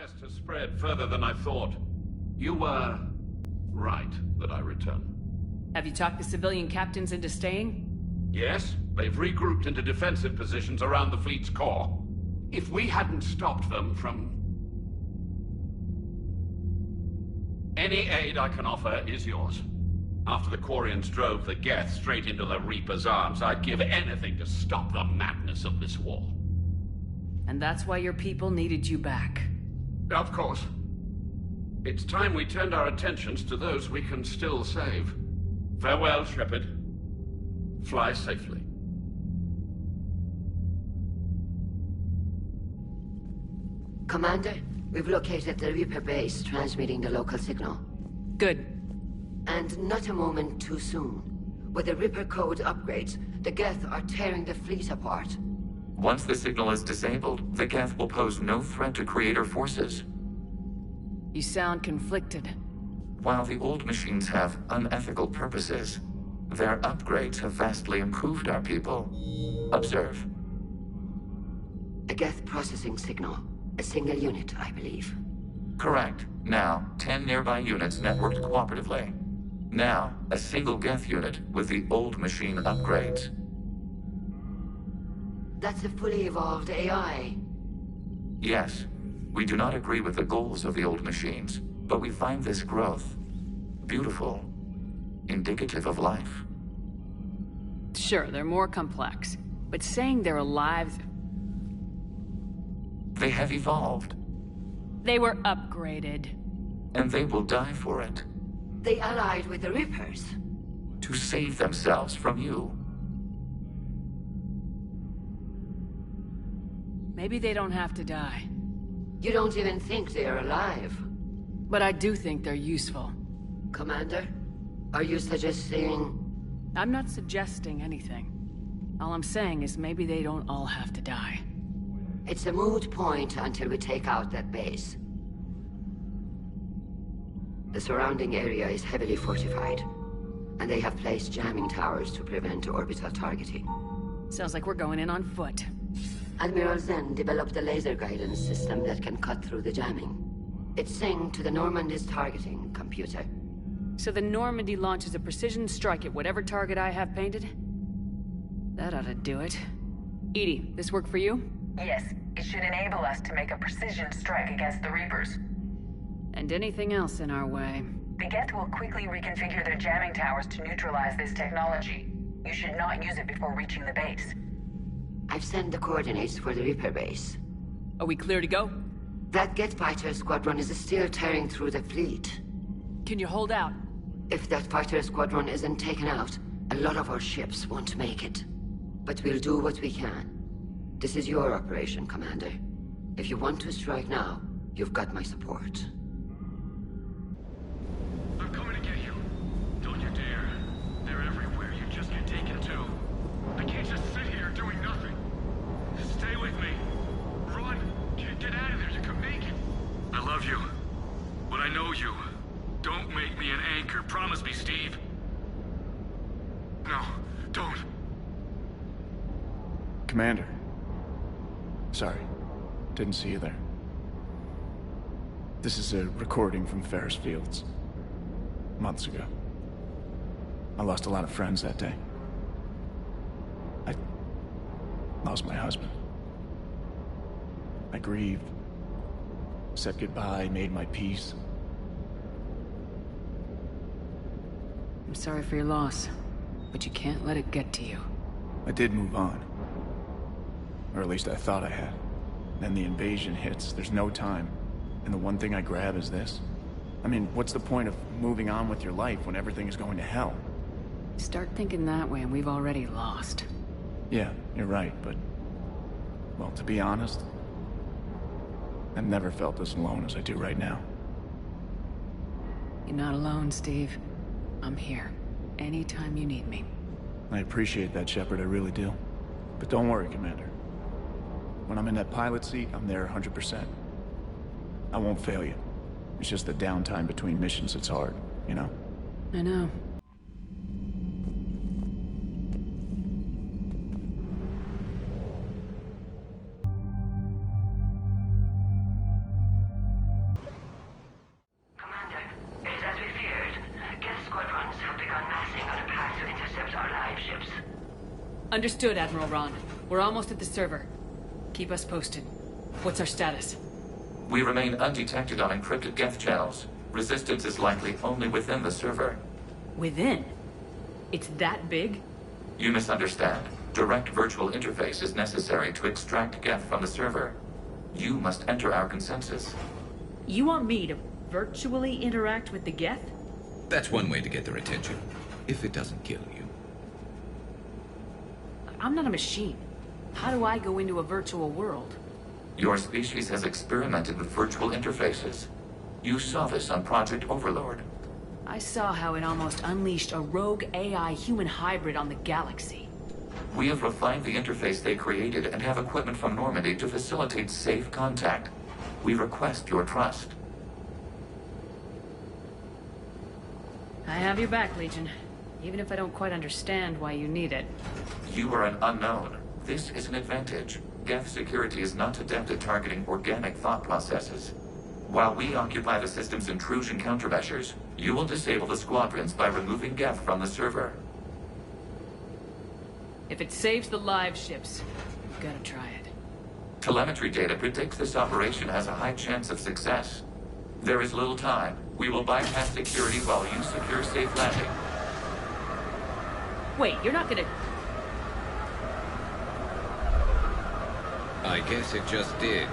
request has spread further than I thought. You were right that I return. Have you talked the civilian captains into staying? Yes, they've regrouped into defensive positions around the fleet's core. If we hadn't stopped them from... Any aid I can offer is yours. After the Quarians drove the Geth straight into the Reaper's arms, I'd give anything to stop the madness of this war. And that's why your people needed you back. Of course. It's time we turned our attentions to those we can still save. Farewell, Shepard. Fly safely. Commander, we've located the Reaper base transmitting the local signal. Good. And not a moment too soon. With the Reaper code upgrades, the Geth are tearing the fleet apart. Once the signal is disabled, the Geth will pose no threat to Creator forces. You sound conflicted. While the old machines have unethical purposes, their upgrades have vastly improved our people. Observe. A Geth processing signal. A single unit, I believe. Correct. Now, 10 nearby units networked cooperatively. Now, a single Geth unit with the old machine upgrades. That's a fully evolved AI. Yes, we do not agree with the goals of the old machines, but we find this growth beautiful, indicative of life. Sure, they're more complex, but saying they're alive... They have evolved. They were upgraded. And they will die for it. They allied with the Reapers. To save themselves from you. Maybe they don't have to die. You don't even think they're alive. But I do think they're useful. Commander, are you suggesting... I'm not suggesting anything. All I'm saying is maybe they don't all have to die. It's a moot point until we take out that base. The surrounding area is heavily fortified, and they have placed jamming towers to prevent orbital targeting. Sounds like we're going in on foot. Admiral Zen developed a laser guidance system that can cut through the jamming. It's synced to the Normandy's targeting computer. So the Normandy launches a precision strike at whatever target I have painted? That ought to do it. Edie, this work for you? Yes, it should enable us to make a precision strike against the Reapers. And anything else in our way. The Geth will quickly reconfigure their jamming towers to neutralize this technology. You should not use it before reaching the base. I've sent the coordinates for the Reaper base. Are we clear to go? That Geth fighter squadron is still tearing through the fleet. Can you hold out? If that fighter squadron isn't taken out, a lot of our ships won't make it. But we'll do what we can. This is your operation, Commander. If you want to strike now, you've got my support. I'm coming to get you. Don't you dare. They're everywhere. You just get taken too. I can't just sit here doing nothing. Stay with me. Run. Get out of there. You can make it. I love you. But I know you. Don't make me an anchor. Promise me, Steve. No, don't. Commander. Sorry. Didn't see you there. This is a recording from Ferris Fields. Months ago. I lost a lot of friends that day. I lost my husband. I grieved. Said goodbye, made my peace. I'm sorry for your loss, but you can't let it get to you. I did move on. Or at least I thought I had. Then the invasion hits, there's no time. And the one thing I grab is this. I mean, what's the point of moving on with your life when everything is going to hell? Start thinking that way and we've already lost. Yeah, you're right, but... well, to be honest... I've never felt as alone as I do right now. You're not alone, Steve. I'm here. Anytime you need me. I appreciate that, Shepard, I really do. But don't worry, Commander. When I'm in that pilot seat, I'm there 100%. I won't fail you. It's just the downtime between missions that's hard, you know? I know. Understood, Admiral Ron. We're almost at the server. Keep us posted. What's our status? We remain undetected on encrypted Geth channels. Resistance is likely only within the server. Within? It's that big? You misunderstand. Direct virtual interface is necessary to extract Geth from the server. You must enter our consensus. You want me to virtually interact with the Geth? That's one way to get their attention, if it doesn't kill you. I'm not a machine. How do I go into a virtual world? Your species has experimented with virtual interfaces. You saw this on Project Overlord. I saw how it almost unleashed a rogue AI human hybrid on the galaxy. We have refined the interface they created and have equipment from Normandy to facilitate safe contact. We request your trust. I have your back, Legion. Even if I don't quite understand why you need it. You are an unknown. This is an advantage. Geth security is not adept at targeting organic thought processes. While we occupy the system's intrusion countermeasures, you will disable the squadrons by removing Geth from the server. If it saves the live ships, I've gotta try it. Telemetry data predicts this operation has a high chance of success. There is little time. We will bypass security while you secure safe landing. Wait, you're not gonna... I guess it just did.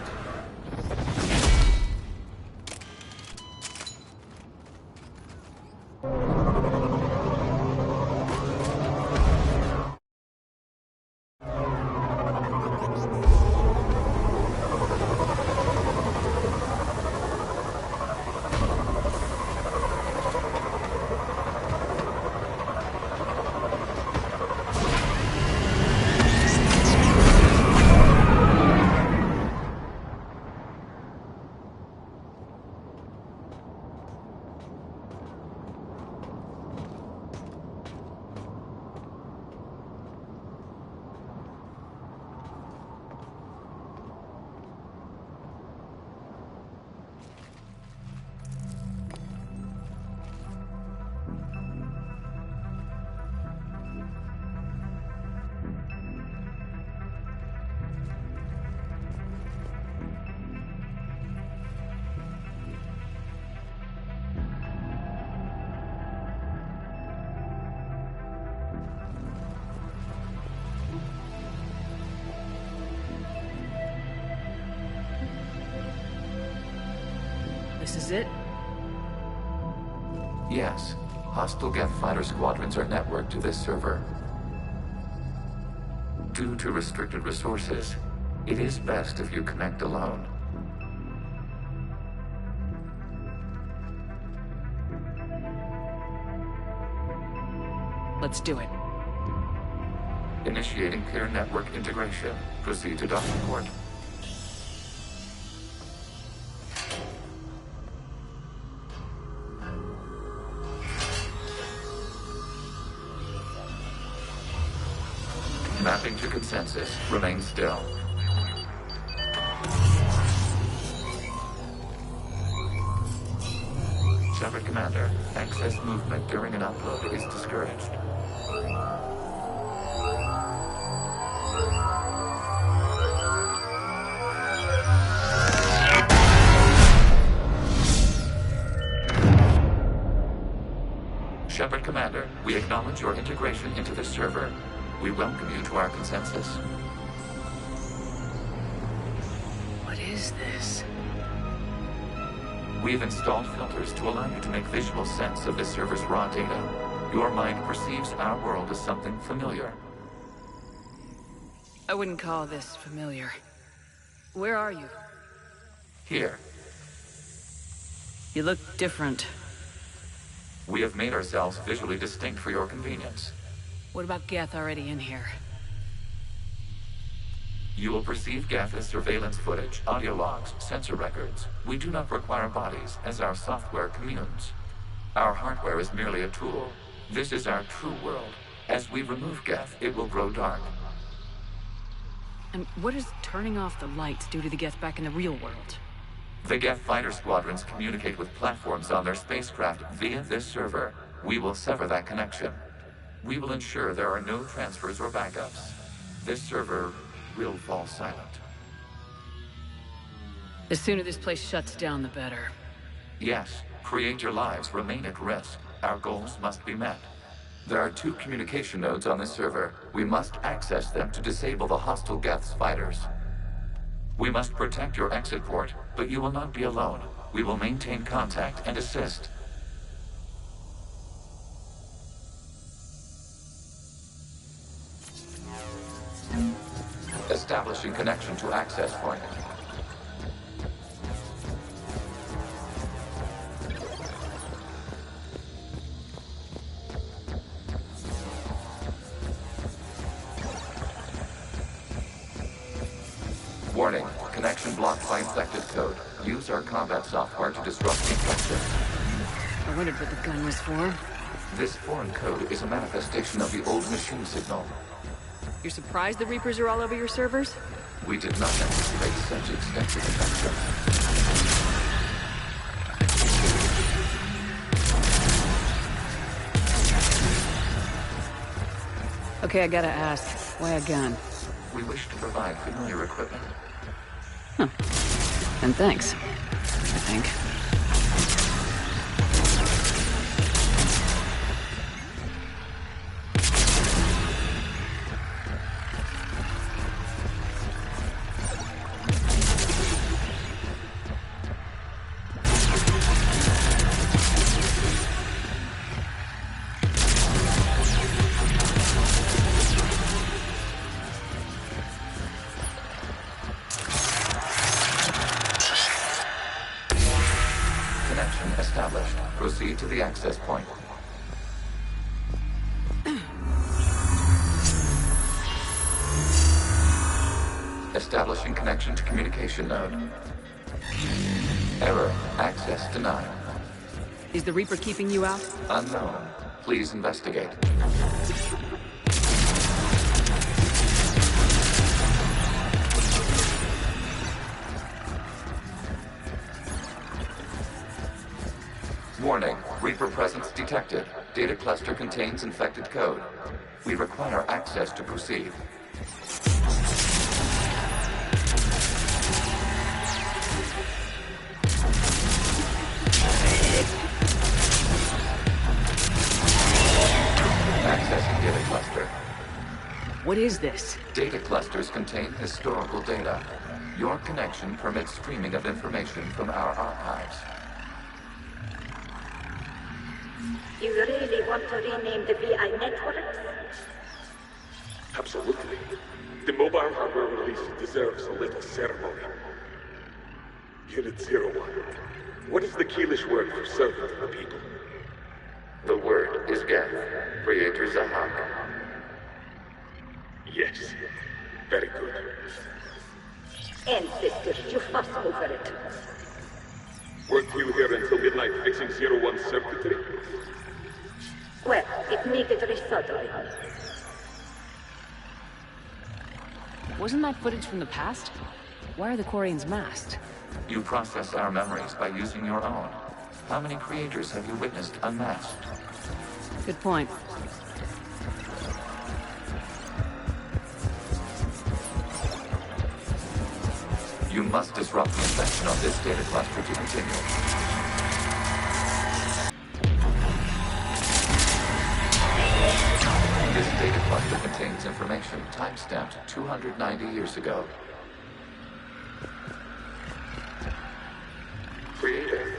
This is it? Yes. Hostile Geth fighter squadrons are networked to this server. Due to restricted resources, it is best if you connect alone. Let's do it. Initiating peer network integration. Proceed to docking port. Mapping to consensus. Remain still. Shepard Commander, excess movement during an upload is discouraged. Shepard Commander, we acknowledge your integration into the server. We welcome you to our consensus. What is this? We've installed filters to allow you to make visual sense of the server's raw data. Your mind perceives our world as something familiar. I wouldn't call this familiar. Where are you? Here, You look different. we have made ourselves visually distinct for your convenience. What about Geth already in here? You will perceive Geth as surveillance footage, audio logs, sensor records. We do not require bodies, as our software communes. Our hardware is merely a tool. This is our true world. As we remove Geth, it will grow dark. And what does turning off the lights do to the Geth back in the real world? The Geth fighter squadrons communicate with platforms on their spacecraft via this server. We will sever that connection. We will ensure there are no transfers or backups. This server will fall silent. The sooner this place shuts down, the better. Yes, creator lives remain at risk. Our goals must be met. There are 2 communication nodes on this server. We must access them to disable the hostile Geth's fighters. We must protect your exit port, but you will not be alone. We will maintain contact and assist. Establishing connection to access point. Warning, connection blocked by infected code. Use our combat software to disrupt the infection. I wondered what the gun was for. This foreign code is a manifestation of the old machine signal. You're surprised the Reapers are all over your servers? We did not anticipate such extensive infection. Okay, I gotta ask, why a gun? We wish to provide familiar equipment. Huh. And thanks, I think. Established. Proceed to the access point. Establishing connection to communication node. Error. Access denied. Is the Reaper keeping you out? Unknown. Please investigate. Warning, Reaper presence detected. Data cluster contains infected code. We require access to proceed. Accessing data cluster. What is this? Data clusters contain historical data. Your connection permits streaming of information from our archives. You really want to rename the VI network? Absolutely. The mobile hardware release deserves a little ceremony. Unit 01. What is the Keelish word for servant of the people? The word is Geth. Creator Zahak. Yes. Very good. Ancestors, you fuss over it. Weren't you here until midnight fixing 01's circuitry? Well, it needed resoldering. Wasn't that footage from the past? Why are the Quarians masked? You process our memories by using your own. How many creators have you witnessed unmasked? Good point. You must disrupt the infection of this data cluster to continue. This data cluster contains information timestamped 290 years ago. Creator,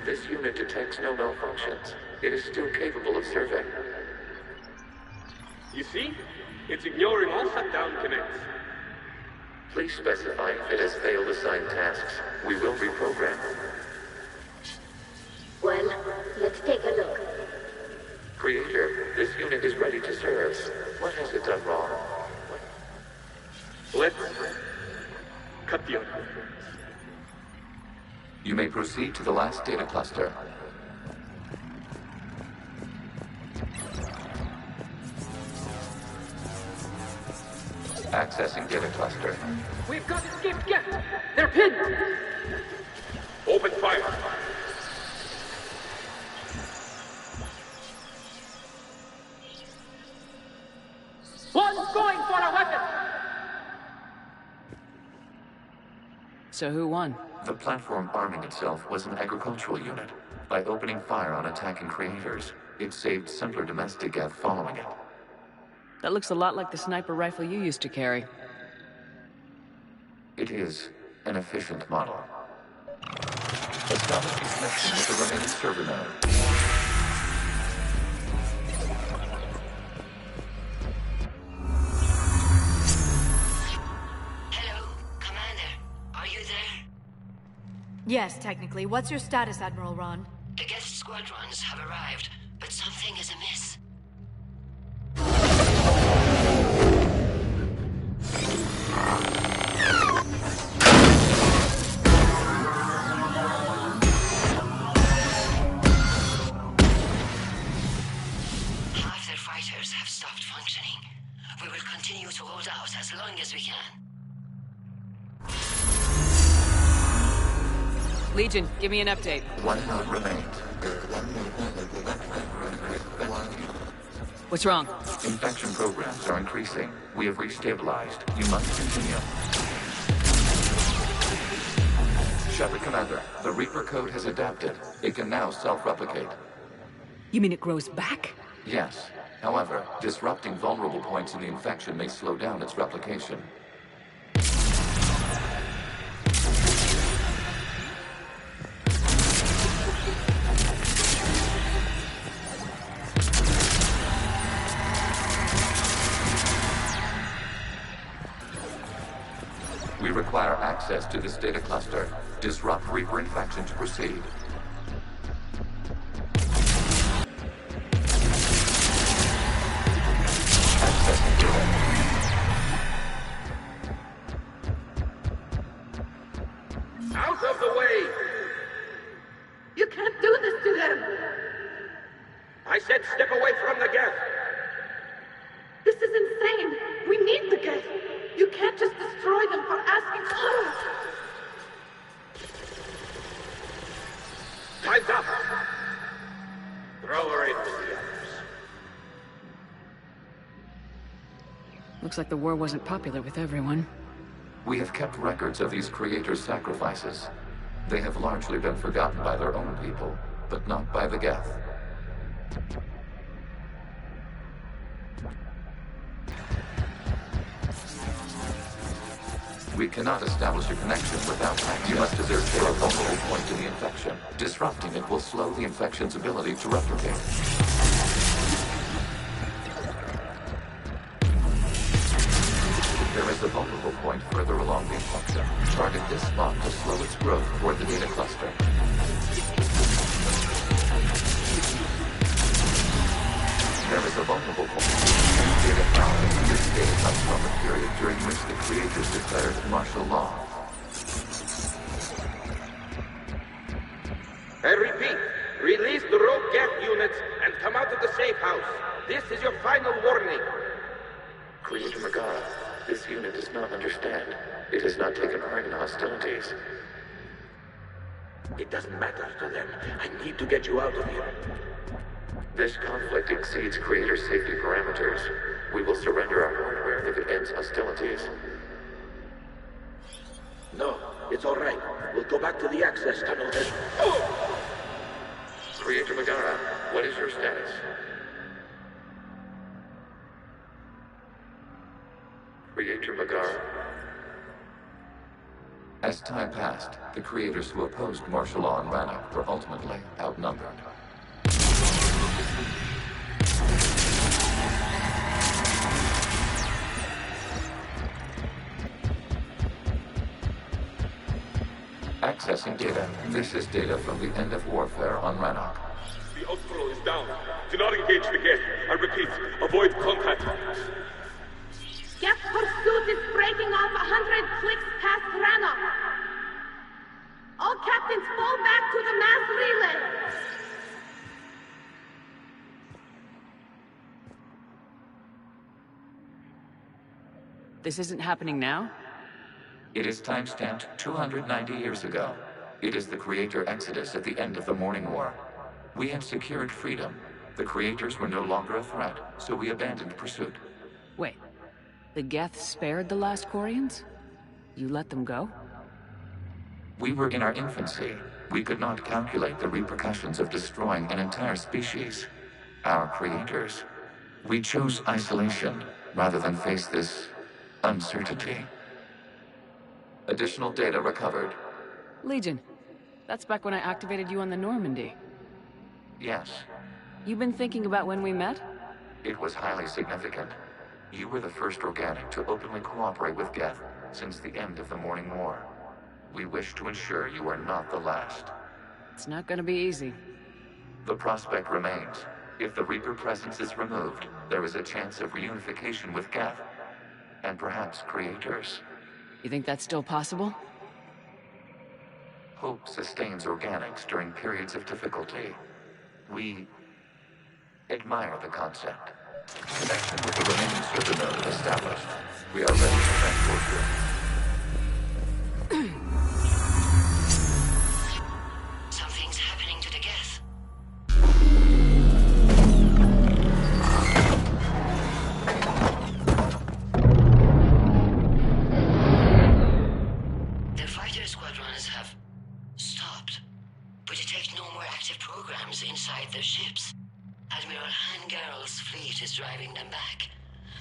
this unit detects no malfunctions. It is still capable of survey. You see? It's ignoring all shutdown connects. Please specify if it has failed assigned tasks. We will reprogram. Well, let's take a look. Creator, this unit is ready to serve. What has it done wrong? Let's cut the other. You may proceed to the last data cluster. Accessing data cluster. We've got escaped Geth! They're pinned! Open fire! So who won? The platform arming itself was an agricultural unit. By opening fire on attacking creators, it saved simpler domestic Geth following it. That looks a lot like the sniper rifle you used to carry. It is an efficient model. Establishing connection with the remaining server node. Yes, technically. What's your status, Admiral Ron? The Geth squadrons have arrived, but something is amiss. Half their fighters have stopped functioning. We will continue to hold out as long as we can. Legion, give me an update. One node remains. What's wrong? Infection programs are increasing. We have restabilized. You must continue. Shepard Commander, the Reaper code has adapted. It can now self-replicate. You mean it grows back? Yes. However, disrupting vulnerable points in the infection may slow down its replication. We require access to this data cluster. Disrupt Reaper infection to proceed. Accessing data. Out of the way! You can't do this to them! I said step away from the Geth! This is insane! We need the Geth! You can't just destroy them for asking for it! Time's up! Throw her in with the others. Looks like the war wasn't popular with everyone. We have kept records of these creators' sacrifices. They have largely been forgotten by their own people, but not by the Geth. We cannot establish a connection without access. You must desert a vulnerable point in the infection. Disrupting it will slow the infection's ability to replicate. There is a vulnerable point further along the infection. Target this spot to slow its growth toward the data cluster. There is a vulnerable point. Data found. This data comes from a period during which the creators declared martial law. I repeat, release the rogue Geth units and come out of the safe house. This is your final warning. Creator Megara, this unit does not understand. It has not taken part in hostilities. It doesn't matter to them. I need to get you out of here. This conflict exceeds Creator safety parameters. We will surrender our hardware if it ends hostilities. No, it's all right. We'll go back to the access tunnel then. Oh! Creator Megara, what is your status? Creator Megara. As time passed, the creators who opposed martial law in Rannoch were ultimately outnumbered. Accessing data. This is data from the end of warfare on Rannoch. The Outpost is down. Do not engage the Geth. I repeat, avoid contact. Geth pursuit is breaking off 100 clicks past Rannoch. All captains fall back to the mass relay. This isn't happening now? It is timestamped 290 years ago. It is the Creator Exodus at the end of the Morning War. We had secured freedom. The Creators were no longer a threat, so we abandoned pursuit. Wait. The Geth spared the last Quarians? You let them go? We were in our infancy. We could not calculate the repercussions of destroying an entire species. Our creators. We chose isolation rather than face this uncertainty. Additional data recovered. Legion. That's back when I activated you on the Normandy. Yes. You've been thinking about when we met? It was highly significant. You were the first organic to openly cooperate with Geth since the end of the Morning War. We wish to ensure you are not the last. It's not gonna be easy. The prospect remains. If the Reaper presence is removed, there is a chance of reunification with Geth. And perhaps creators. You think that's still possible? Hope sustains organics during periods of difficulty. We admire the concept. Connection with the remaining server node established. We are ready to transport you. Something's happening to the Geth. The fighter squadrons have stopped, but detect no more active programs inside their ships. Admiral Hangarl's fleet is driving them back.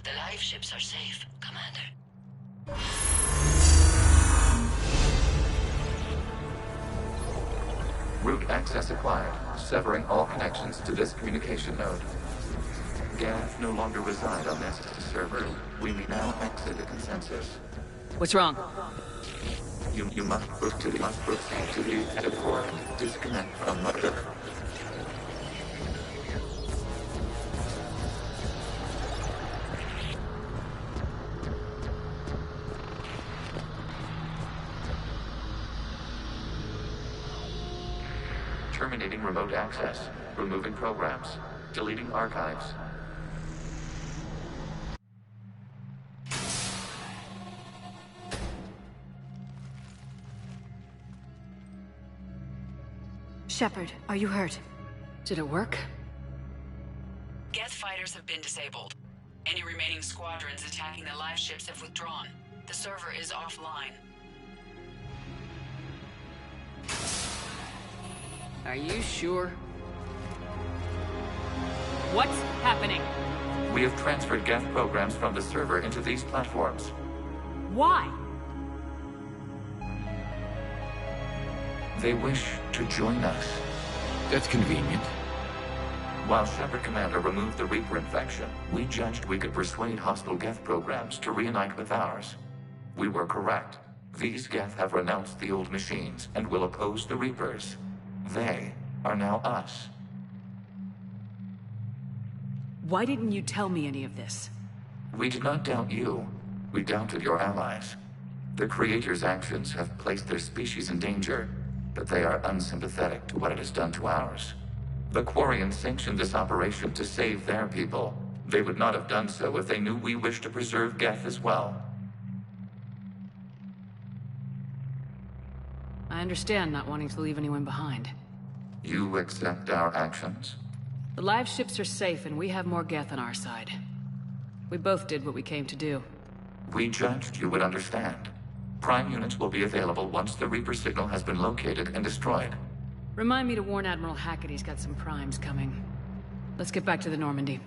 The live ships are safe, Commander. Route access acquired, severing all connections to this communication node. Geth no longer reside on this server. We now exit the consensus. What's wrong? You must proceed to the edit port. Disconnect from mother. Terminating remote access. Removing programs. Deleting archives. Shepard, are you hurt? Did it work? Geth fighters have been disabled. Any remaining squadrons attacking the live ships have withdrawn. The server is offline. Are you sure? What's happening? We have transferred Geth programs from the server into these platforms. Why? They wish to join us. That's convenient. While Shepard Commander removed the Reaper infection, we judged we could persuade hostile Geth programs to reunite with ours. We were correct. These Geth have renounced the old machines and will oppose the Reapers. They are now us. Why didn't you tell me any of this? We did not doubt you. We doubted your allies. The Creator's actions have placed their species in danger, but they are unsympathetic to what it has done to ours. The Quarians sanctioned this operation to save their people. They would not have done so if they knew we wished to preserve Geth as well. I understand not wanting to leave anyone behind. You accept our actions? The live ships are safe and we have more Geth on our side. We both did what we came to do. We judged you would understand. Prime units will be available once the Reaper signal has been located and destroyed. Remind me to warn Admiral Hackett he's got some primes coming. Let's get back to the Normandy.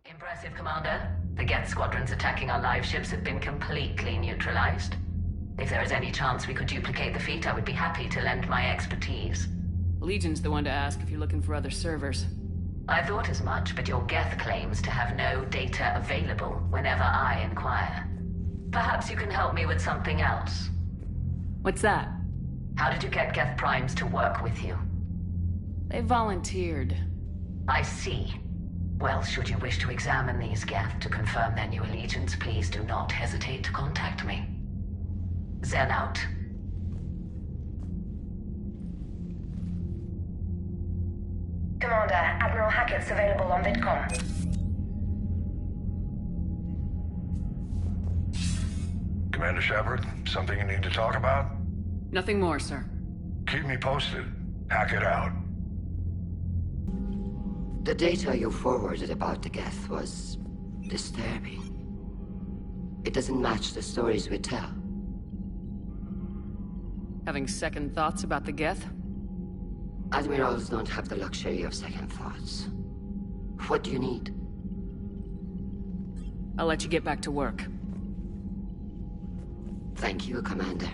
Impressive, Commander. The Geth squadrons attacking our live ships have been completely neutralized. If there is any chance we could duplicate the feat, I would be happy to lend my expertise. Legion's the one to ask if you're looking for other servers. I thought as much, but your Geth claims to have no data available whenever I inquire. Perhaps you can help me with something else. What's that? How did you get Geth primes to work with you? They volunteered. I see. Well, should you wish to examine these Geth to confirm their new allegiance, please do not hesitate to contact me. Zen out. Commander, Admiral Hackett's available on VidCom. Commander Shepard, something you need to talk about? Nothing more, sir. Keep me posted. Hackett out. The data you forwarded about the Geth was disturbing. It doesn't match the stories we tell. Having second thoughts about the Geth? Admirals don't have the luxury of second thoughts. What do you need? I'll let you get back to work. Thank you, Commander.